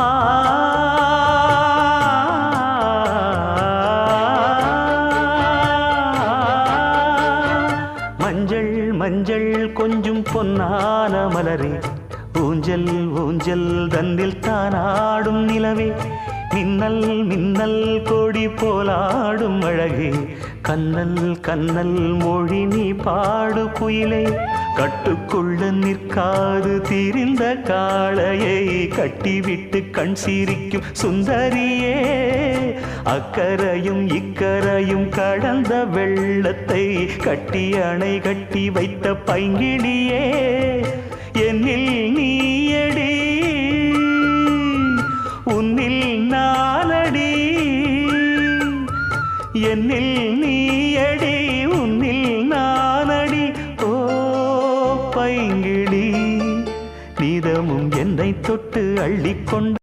ஆ மஞ்சள் மஞ்சள் கொஞ்சம் பொன்னான மலரே, ஊஞ்சல் ஊஞ்சல் தன்னில் தானாடும் நிலவே, மின்னல் மின்னல் கொடி போலாடும் அழகே, கண்ணல் கண்ணல் மொழி நீ பாடு குயிலே, கட்டுக்குள்ள நிற்காது திரிந்த காளையை கட்டிவிட்டு கண் சிரிக்கும் சுந்தரியே, அக்கரையும் இக்கரையும் கடந்த வெள்ளத்தை கட்டி அணை கட்டி வைத்த பைங்கிளியே, என்னில் நீயடி உன்னில் நானடி, என்னில் நீயடி உன்னில் நானடி. ஓ பைங்கிளி, நீதமும் என்னை தொட்டு அள்ளிக்கொண்டு